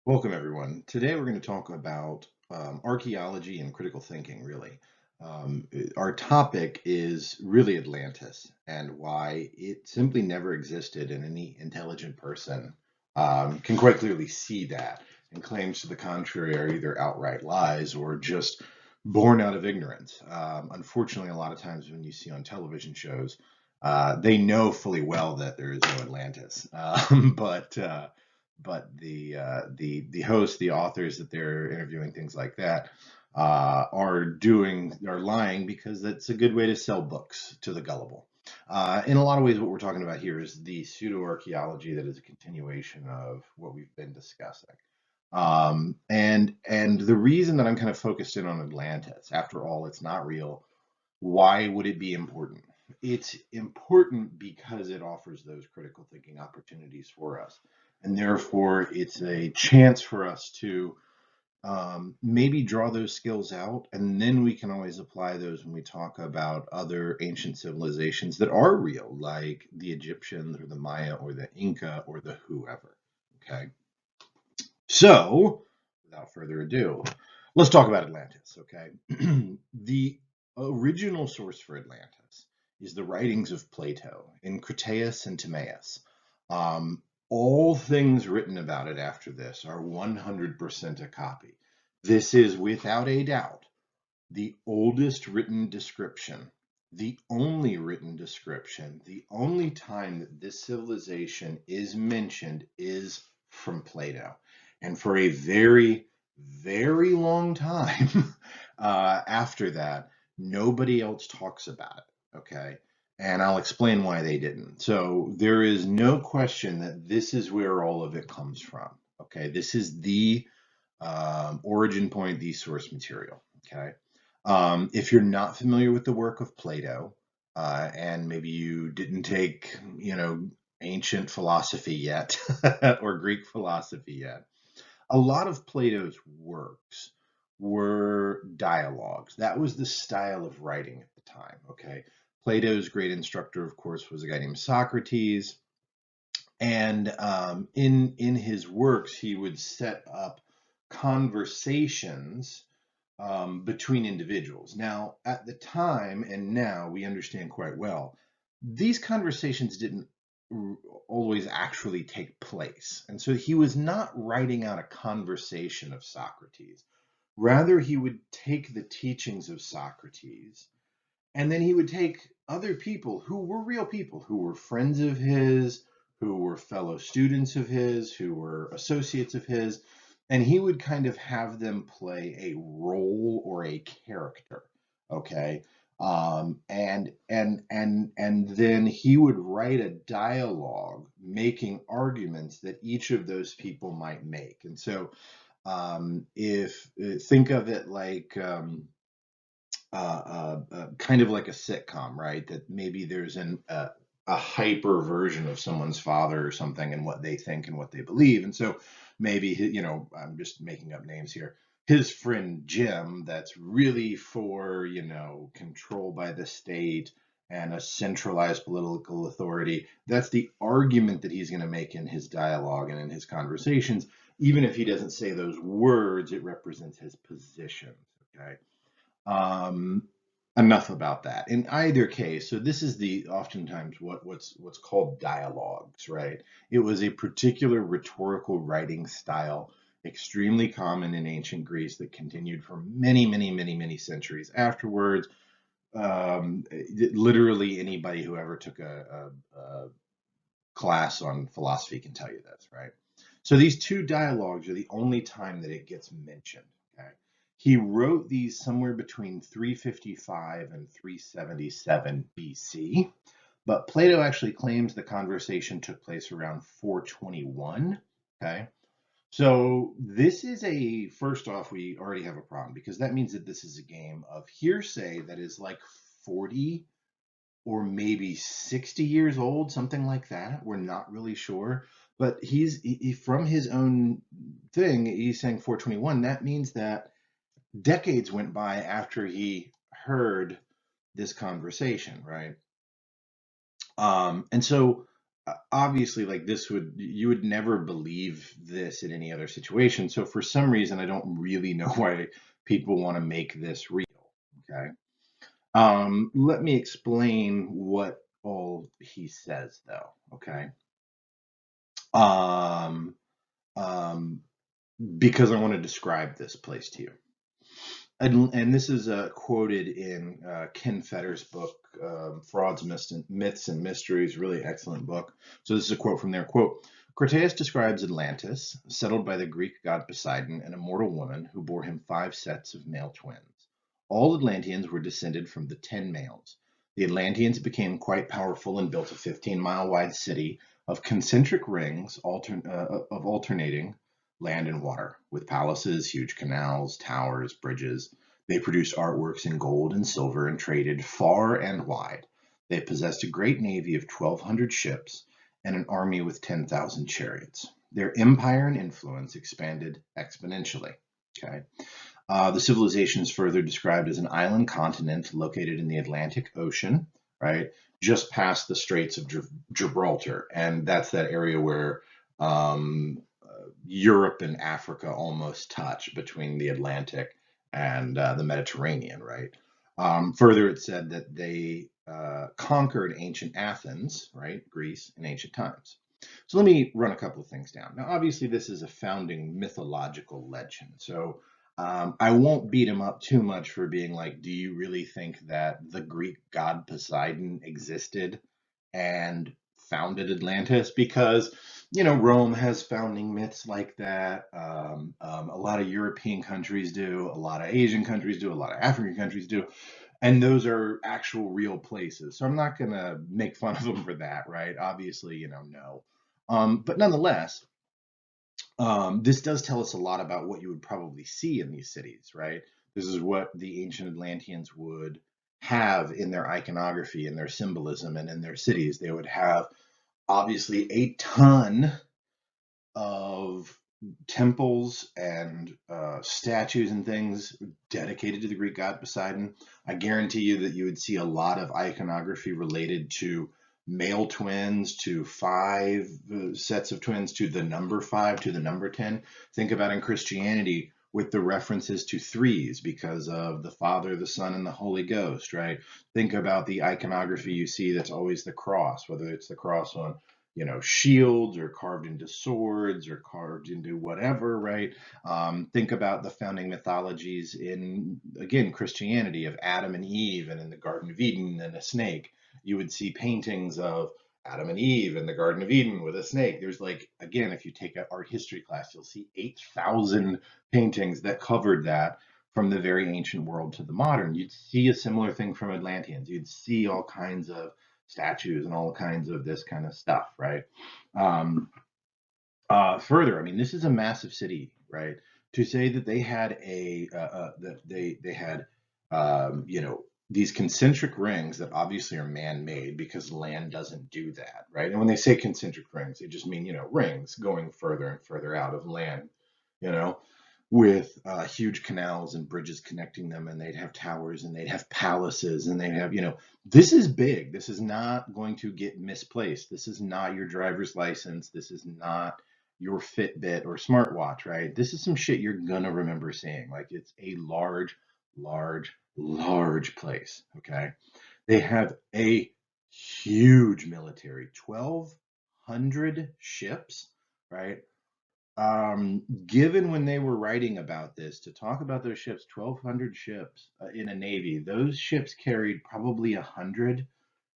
Welcome, everyone. Today we're going to talk about archaeology and critical thinking, really. Our topic is really Atlantis and why it simply never existed, and any intelligent person can quite clearly see that, and claims to the contrary are either outright lies or just born out of ignorance. Unfortunately, a lot of times when you see on television shows, they know fully well that there is no Atlantis. But the hosts, the authors that they're interviewing, things like that, are lying because that's a good way to sell books to the gullible. In a lot of ways, what we're talking about here is the pseudo archaeology that is a continuation of what we've been discussing. And the reason that I'm kind of focused in on Atlantis, after all, it's not real. Why would it be important? It's important because it offers those critical thinking opportunities for us. And therefore, it's a chance for us to maybe draw those skills out. And then we can always apply those when we talk about other ancient civilizations that are real, like the Egyptians or the Maya or the Inca or the whoever. Okay. So, without further ado, let's talk about Atlantis. Okay. The original source for Atlantis is the writings of Plato in Critias and Timaeus. All things written about it after this are 100% a copy. This is, without a doubt, the oldest written description, the only written description, the only time that this civilization is mentioned is from Plato. And for a very, very long time after that, nobody else talks about it. Okay. And I'll explain why they didn't. So there is no question that this is where all of it comes from. Okay. This is the origin point, the source material. Okay. If you're not familiar with the work of Plato, and maybe you didn't take, ancient philosophy yet or Greek philosophy yet, a lot of Plato's works were dialogues. That was the style of writing at the time. Okay. Plato's great instructor, of course, was a guy named Socrates. And in his works, he would set up conversations between individuals. Now, at the time, and now we understand quite well, these conversations didn't always actually take place. And so he was not writing out a conversation of Socrates. Rather, he would take the teachings of Socrates, and then he would take other people who were real people, who were friends of his, who were fellow students of his, who were associates of his, and he would kind of have them play a role or a character. Okay. And then he would write a dialogue making arguments that each of those people might make. And so if think of it like kind of like a sitcom, right? That maybe there's a hyper version of someone's father or something and what they think and what they believe. And so maybe, I'm just making up names here. His friend Jim, that's really for, control by the state and a centralized political authority. That's the argument that he's going to make in his dialogue and in his conversations. Even if he doesn't say those words, it represents his position. Okay. Um, Enough about that. In either case, so this is the oftentimes what's called dialogues, right? It was a particular rhetorical writing style, extremely common in ancient Greece that continued for many, many, many, many centuries afterwards. Literally anybody who ever took a class on philosophy can tell you this, right? So these two dialogues are the only time that it gets mentioned. Okay. He wrote these somewhere between 355 and 377 BC, but Plato actually claims the conversation took place around 421. Okay. So this is first off, we already have a problem because that means that this is a game of hearsay that is like 40 or maybe 60 years old, something like that. We're not really sure. But he from his own thing, he's saying 421. That means that decades went by after he heard this conversation, right? And so obviously, like you would never believe this in any other situation. So for some reason, I don't really know why people want to make this real. Okay. Let me explain what all he says, though. Okay. Um, um, because I want to describe this place to you. And this is quoted in Ken Fetter's book, Frauds, Myths, and Mysteries, really excellent book. So this is a quote from there. Quote, Critias describes Atlantis, settled by the Greek god Poseidon, and a mortal woman who bore him 5 sets of male twins. All Atlanteans were descended from the 10 males. The Atlanteans became quite powerful and built a 15-mile wide city of concentric rings of alternating land and water, with palaces, huge canals, towers, bridges. They produced artworks in gold and silver and traded far and wide. They possessed a great navy of 1,200 ships and an army with 10,000 chariots. Their empire and influence expanded exponentially. Okay. The civilization is further described as an island continent located in the Atlantic Ocean, right, just past the Straits of Gibraltar, and that's that area where Europe and Africa almost touch between the Atlantic and the Mediterranean, right? Further, it said that they conquered ancient Athens, right, Greece, in ancient times. So let me run a couple of things down. Now, obviously, this is a founding mythological legend. So I won't beat him up too much for being like, do you really think that the Greek god Poseidon existed and founded Atlantis? Because, Rome has founding myths like that. A lot of European countries do, a lot of Asian countries do, a lot of African countries do. And those are actual real places. So I'm not going to make fun of them for that, right? Obviously, no. But nonetheless, this does tell us a lot about what you would probably see in these cities, right? This is what the ancient Atlanteans would have in their iconography, in their symbolism, and in their cities. They would have obviously a ton of temples and statues and things dedicated to the Greek god Poseidon. I guarantee you that you would see a lot of iconography related to male twins, to 5 sets of twins, to the number 5, to the number 10. Think about in Christianity with the references to 3s because of the Father, the Son, and the Holy Ghost, right? Think about the iconography you see that's always the cross, whether it's the cross on shields or carved into swords or carved into whatever, right? Think about the founding mythologies in, again, Christianity of Adam and Eve and in the Garden of Eden and a snake. You would see paintings of Adam and Eve in the Garden of Eden with a snake. There's like, again, if you take an art history class, you'll see 8,000 paintings that covered that from the very ancient world to the modern. You'd see a similar thing from Atlanteans. You'd see all kinds of statues and all kinds of this kind of stuff, right? Um, Further, I mean, this is a massive city, right? To say that they had that they had these concentric rings that obviously are man-made because land doesn't do that, right? And when they say concentric rings, they just mean rings going further and further out of land, you know with huge canals and bridges connecting them, and they'd have towers and they'd have palaces and they'd have, this is big. This is not going to get misplaced. This is not your driver's license. This is not your Fitbit or smartwatch, right? This is some shit you're gonna remember seeing. Like it's a large, large, large place. Okay. They have a huge military, 1,200 ships, right? Given when they were writing about this, to talk about those ships, 1,200 ships in a navy, those ships carried probably 100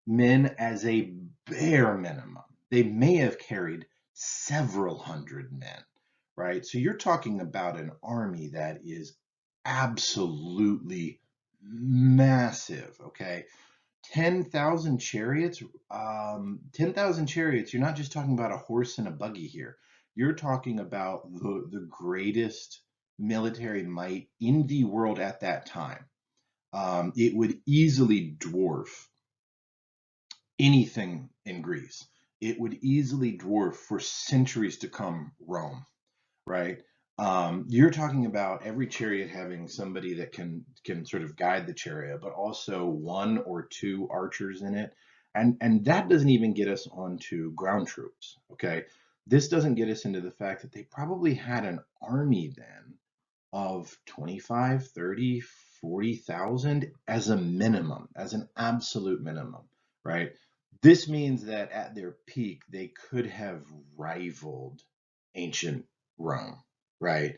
men as a bare minimum. They may have carried several hundred men, right? So you're talking about an army that is absolutely massive, okay? 10,000 chariots, 10,000 chariots, you're not just talking about a horse and a buggy here. You're talking about the greatest military might in the world at that time. It would easily dwarf anything in Greece. It would easily dwarf for centuries to come Rome, right? You're talking about every chariot having somebody that can sort of guide the chariot, but also 1 or 2 archers in it. And that doesn't even get us onto ground troops, okay? This doesn't get us into the fact that they probably had an army then of 25, 30, 40,000 as a minimum, as an absolute minimum, right? This means that at their peak, they could have rivaled ancient Rome, right?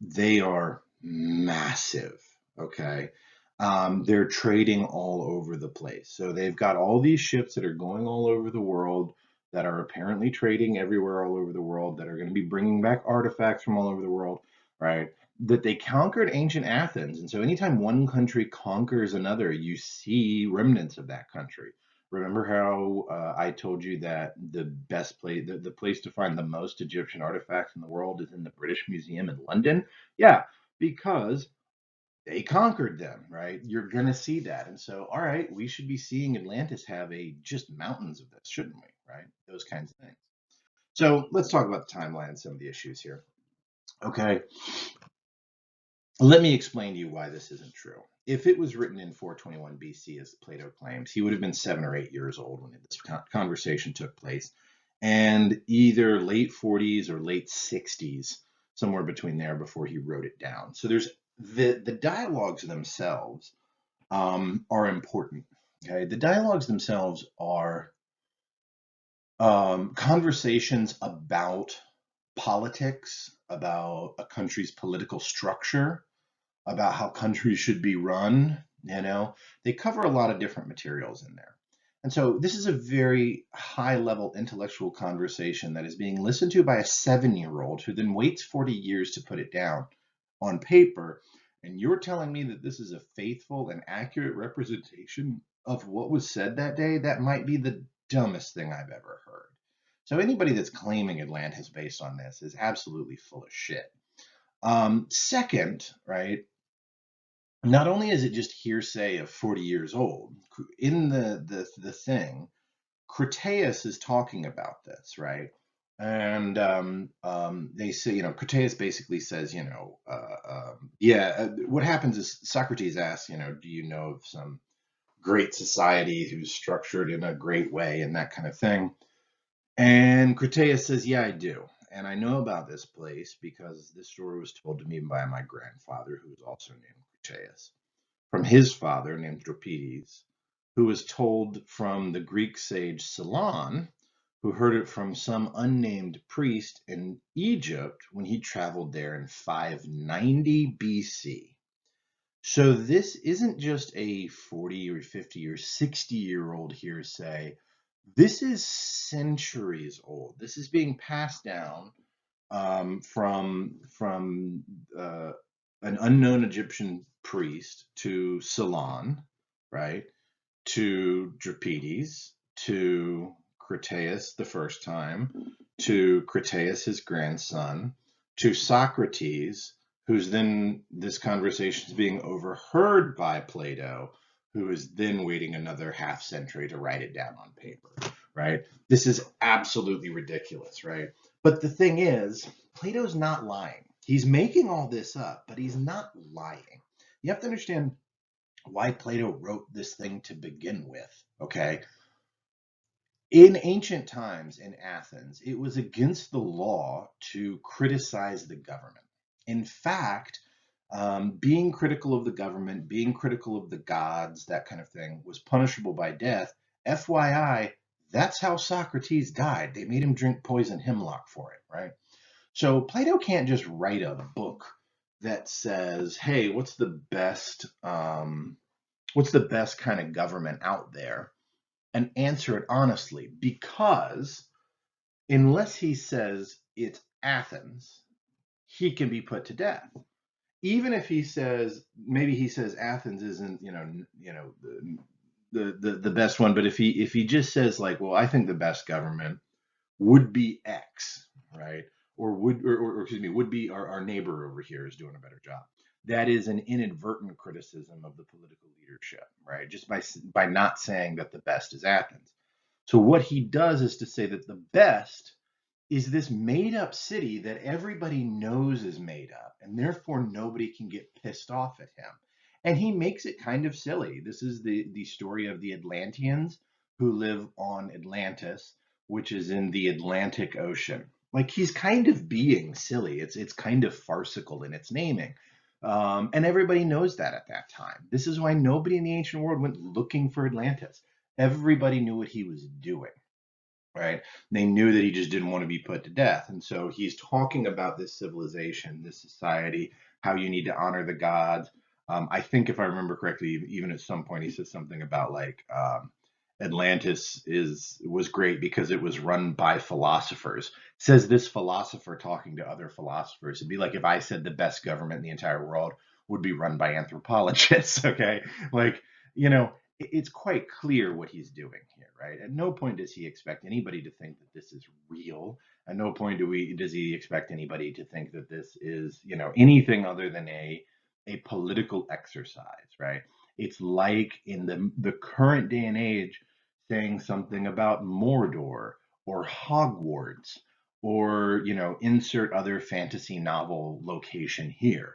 They are massive, okay? They're trading all over the place. So they've got all these ships that are going all over the world that are apparently trading everywhere all over the world that are going to be bringing back artifacts from all over the world, right? That they conquered ancient Athens. And so anytime one country conquers another, you see remnants of that country. Remember how I told you that the best place, the place to find the most Egyptian artifacts in the world is in the British Museum in London? Yeah, because they conquered them, right? You're going to see that. And so, all right, we should be seeing Atlantis have a just mountains of this, shouldn't we? Right? Those kinds of things. So let's talk about the timeline and some of the issues here. Okay. Let me explain to you why this isn't true. If it was written in 421 BC, as Plato claims, he would have been 7 or 8 years old when this conversation took place, and either late 40s or late 60s, somewhere between there before he wrote it down. So there's the dialogues themselves are important. Okay, the dialogues themselves are conversations about politics, about a country's political structure, about how countries should be run. They cover a lot of different materials in there. And so this is a very high level intellectual conversation that is being listened to by a 7-year-old who then waits 40 years to put it down on paper. And you're telling me that this is a faithful and accurate representation of what was said that day? That might be the dumbest thing I've ever heard. So anybody that's claiming Atlantis based on this is absolutely full of shit. Second, right, not only is it just hearsay of 40 years old, in the thing, Critias is talking about this, right? And they say, Critias basically says, what happens is Socrates asks, do you know of some great society who's structured in a great way and that kind of thing? And Critias says, yeah, I do. And I know about this place because this story was told to me by my grandfather, who was also named Critias, from his father named Dropides, who was told from the Greek sage Solon, who heard it from some unnamed priest in Egypt when he traveled there in 590 BC. So this isn't just a 40 or 50 or 60-year-old hearsay. This is centuries old. This is being passed down from an unknown Egyptian priest to Solon, right? To Dropides, to Critias the first time, to Critias his grandson, to Socrates, who's then this conversation is being overheard by Plato, who is then waiting another half century to write it down on paper, right? This is absolutely ridiculous, right? But the thing is, Plato's not lying. He's making all this up, but he's not lying. You have to understand why Plato wrote this thing to begin with, okay? In ancient times in Athens, it was against the law to criticize the government. In fact, being critical of the government, being critical of the gods, that kind of thing, was punishable by death. FYI, that's how Socrates died. They made him drink poison hemlock for it, right? So Plato can't just write a book that says, "Hey, what's the best kind of government out there?" and answer it honestly, because unless he says it's Athens, he can be put to death. Even if he says, maybe he says Athens isn't, the best one, but if he just says like, well, I think the best government would be X, right? Or excuse me, would be our neighbor over here is doing a better job. That is an inadvertent criticism of the political leadership, right? Just by not saying that the best is Athens. So what he does is to say that the best is this made up city that everybody knows is made up, and therefore nobody can get pissed off at him. And he makes it kind of silly. This is the story of the Atlanteans who live on Atlantis, which is in the Atlantic Ocean. Like he's kind of being silly. It's kind of farcical in its naming. And everybody knows that at that time. This is why nobody in the ancient world went looking for Atlantis. Everybody knew what he was doing, right? They knew that he just didn't want to be put to death. And so he's talking about this civilization, this society, how you need to honor the gods. I think if I remember correctly, even at some point he says something about like Atlantis is was great because it was run by philosophers. Says this philosopher talking to other philosophers. It'd be like if I said the best government in the entire world would be run by anthropologists. Okay, like you know, it's quite clear what he's doing here, right? At no point does he expect anybody to think that this is real. At no point does he expect anybody to think that this is, anything other than a political exercise, right? It's like in the current day and age saying something about Mordor or Hogwarts or, insert other fantasy novel location here.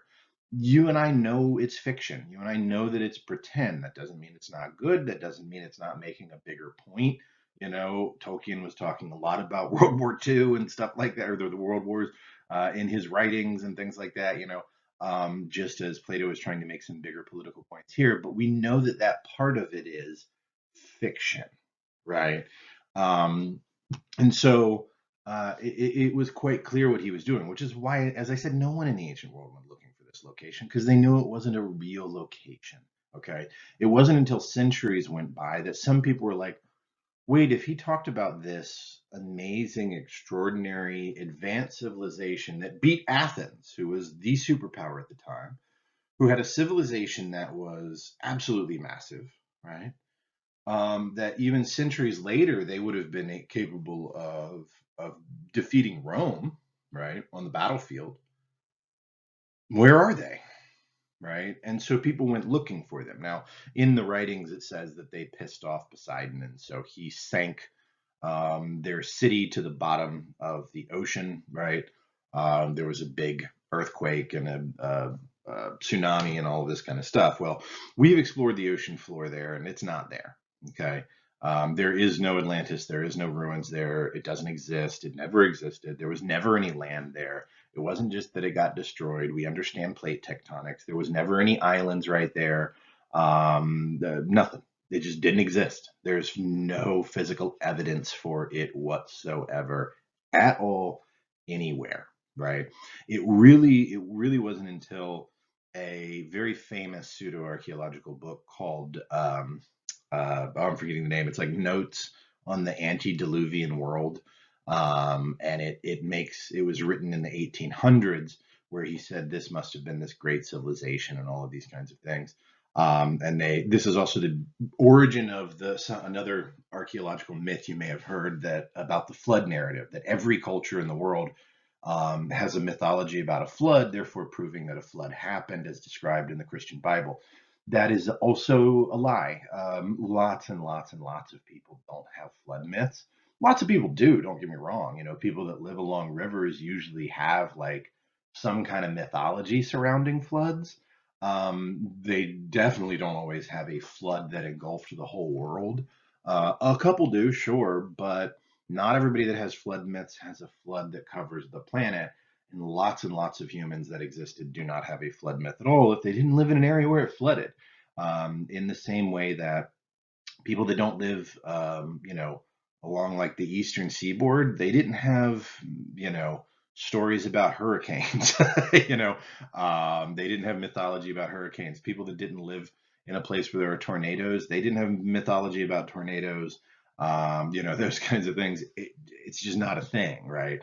You and I know it's fiction. You and I know that it's pretend. That doesn't mean it's not good. That doesn't mean it's not making a bigger point. Tolkien was talking a lot about World War II and stuff like that, or the World Wars in his writings and things like that, just as Plato is trying to make some bigger political points here. But we know that that part of it is fiction, right? Um, and so it was quite clear what he was doing, which is why, as I said, no one in the ancient world went looking for this location because they knew it wasn't a real location. Okay. It wasn't until centuries went by that some people were like, wait, if he talked about this amazing, extraordinary, advanced civilization that beat Athens, who was the superpower at the time, who had a civilization that was absolutely massive, right? That even centuries later they would have been capable of defeating Rome, right, on the battlefield. Where are they, right? And so people went looking for them. Now, in the writings, it says that they pissed off Poseidon, and so he sank their city to the bottom of the ocean, right? There was a big earthquake and a tsunami and all of this kind of stuff. Well, we've explored the ocean floor there, and it's not there. Okay. There is no Atlantis. There is no ruins there. It doesn't exist. It never existed. There was never any land there. It wasn't just that it got destroyed. We understand plate tectonics. There was never any islands right there. Nothing. It just didn't exist. There's no physical evidence for it whatsoever at all anywhere, right? It really wasn't until a very famous pseudo-archaeological book called I'm forgetting the name. It's like Notes on the Antediluvian World, and it was written in the 1800s where he said this must have been this great civilization and all of these kinds of things. And this is also the origin of another archaeological myth you may have heard that about the flood narrative, that every culture in the world has a mythology about a flood, therefore proving that a flood happened as described in the Christian Bible. That is also a lie. Lots and lots and lots of people don't have flood myths. Lots of people do, don't get me wrong. People that live along rivers usually have like some kind of mythology surrounding floods. They definitely don't always have a flood that engulfed the whole world. A couple do, sure, but not everybody that has flood myths has a flood that covers the planet. And lots of humans that existed do not have a flood myth at all if they didn't live in an area where it flooded. In the same way that people that don't live, along like the eastern seaboard, they didn't have, stories about hurricanes. They didn't have mythology about hurricanes. People that didn't live in a place where there are tornadoes, they didn't have mythology about tornadoes. Those kinds of things. It's just not a thing, right?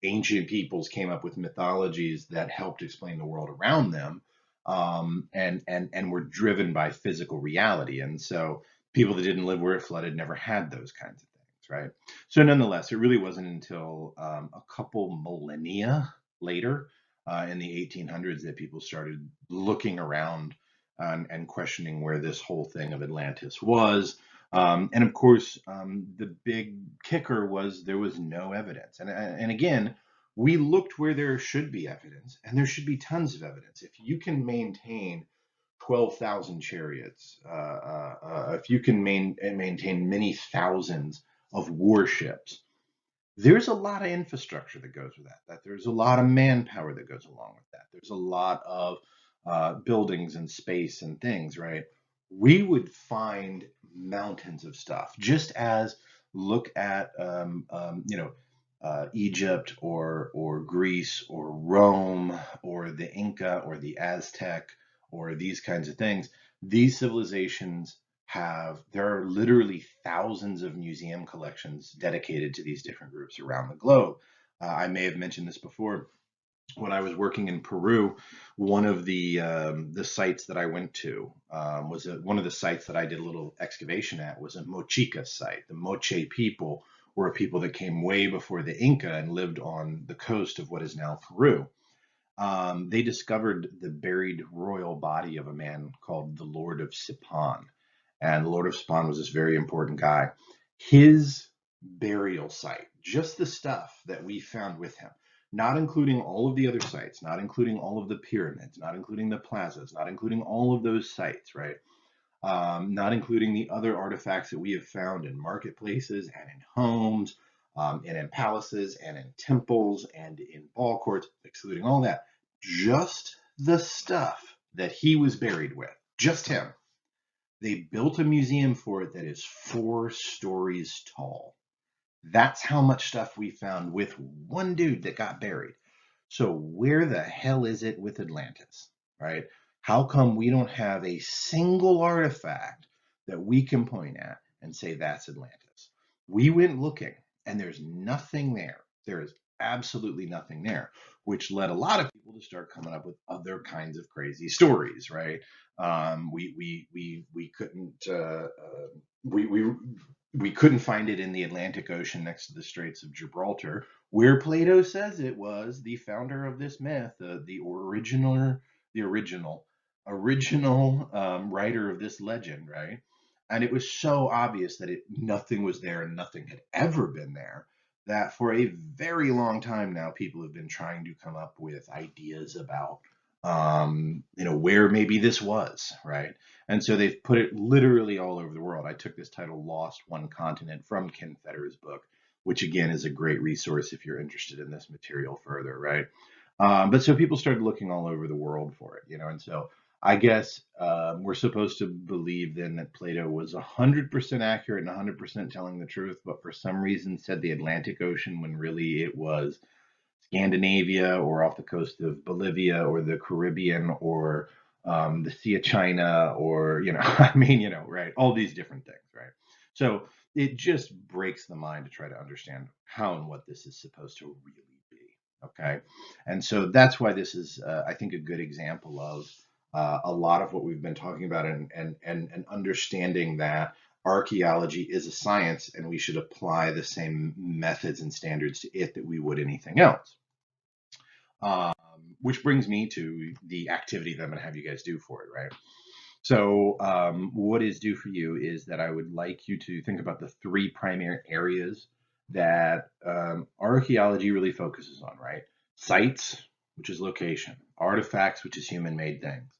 Ancient peoples came up with mythologies that helped explain the world around them, and were driven by physical reality. And so people that didn't live where it flooded never had those kinds of things, right? So nonetheless, it really wasn't until a couple millennia later, in the 1800s, that people started looking around and questioning where this whole thing of Atlantis was. And of course, the big kicker was there was no evidence. And again, we looked where there should be evidence, and there should be tons of evidence. If you can maintain 12,000 chariots, if you can maintain many thousands of warships, there's a lot of infrastructure that goes with that. That there's a lot of manpower that goes along with that. There's a lot of buildings and space and things, right? We would find mountains of stuff, just as look at Egypt or Greece or Rome or the Inca or the Aztec or these kinds of things. These civilizations there are literally thousands of museum collections dedicated to these different groups around the globe. I may have mentioned this before. When I was working in Peru, one of the sites that I went to one of the sites that I did a little excavation at was a Mochica site. The Moche people were people that came way before the Inca and lived on the coast of what is now Peru. They discovered the buried royal body of a man called the Lord of Sipan. And the Lord of Sipan was this very important guy. His burial site, just the stuff that we found with him, not including all of the other sites, not including all of the pyramids, not including the plazas, not including all of those sites, right? Not including the other artifacts that we have found in marketplaces and in homes, and in palaces and in temples and in ball courts, excluding all that. Just the stuff that he was buried with, just him. They built a museum for it that is 4 stories tall. That's how much stuff we found with one dude that got buried. So where the hell is it with Atlantis, right? How come we don't have a single artifact that we can point at and say that's Atlantis? We went looking and there's nothing there. There is absolutely nothing there, which led a lot of people to start coming up with other kinds of crazy stories, right? We couldn't we couldn't find it in the Atlantic Ocean next to the Straits of Gibraltar, where Plato says it was the founder of this myth, the original writer of this legend, right? And it was so obvious that nothing was there and nothing had ever been there, that for a very long time now, people have been trying to come up with ideas about, where maybe this was, right? And so they've put it literally all over the world. I took this title, Lost One Continent, from Ken Federer's book, which again is a great resource if you're interested in this material further, right? But so people started looking all over the world for it, and so I guess we're supposed to believe then that Plato was 100% accurate and 100% telling the truth, but for some reason said the Atlantic Ocean when really it was Scandinavia or off the coast of Bolivia or the Caribbean or the Sea of China or, right? All these different things, right? So it just breaks the mind to try to understand how and what this is supposed to really be. Okay. And so that's why this is, I think, a good example of a lot of what we've been talking about and understanding that archaeology is a science and we should apply the same methods and standards to it that we would anything else. Which brings me to the activity that I'm going to have you guys do for it, right? So what is due for you is that I would like you to think about the 3 primary areas that archaeology really focuses on, right? Sites, which is location, artifacts, which is human-made things,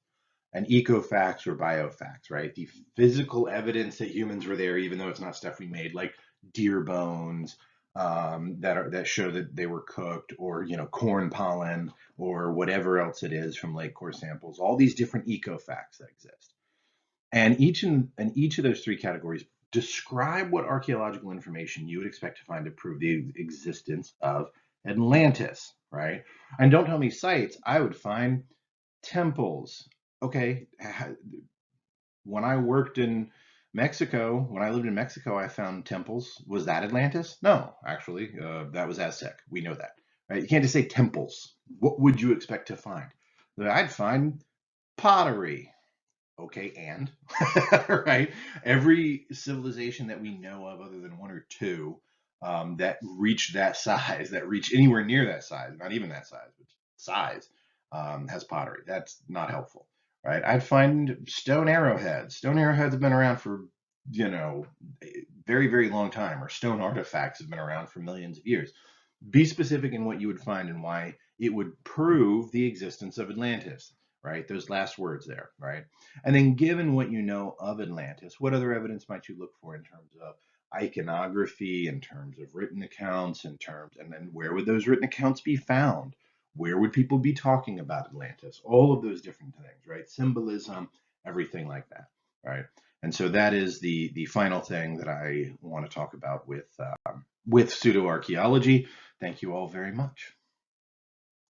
and ecofacts or biofacts, right? The physical evidence that humans were there, even though it's not stuff we made, like deer bones that show that they were cooked, or corn pollen, or whatever else it is from lake core samples. All these different ecofacts that exist, and each of those 3 categories describe what archaeological information you would expect to find to prove the existence of Atlantis, right? And don't tell me sites. I would find temples. Okay, when I lived in Mexico, I found temples. Was that Atlantis? No, actually, that was Aztec. We know that, right? You can't just say temples. What would you expect to find? I'd find pottery. Okay, and right, every civilization that we know of, other than 1 or 2, that reach that size, that reach anywhere near that size, not even that size, but size, has pottery. That's not helpful, right? I'd find stone arrowheads. Stone arrowheads have been around for, a very, very long time, or stone artifacts have been around for millions of years. Be specific in what you would find and why it would prove the existence of Atlantis, right? Those last words there, right? And then given what you know of Atlantis, what other evidence might you look for in terms of iconography, in terms of written accounts, and then where would those written accounts be found? Where would people be talking about Atlantis? All of those different things, right? Symbolism, everything like that, right? And so that is the final thing that I want to talk about with pseudo archaeology. Thank you all very much.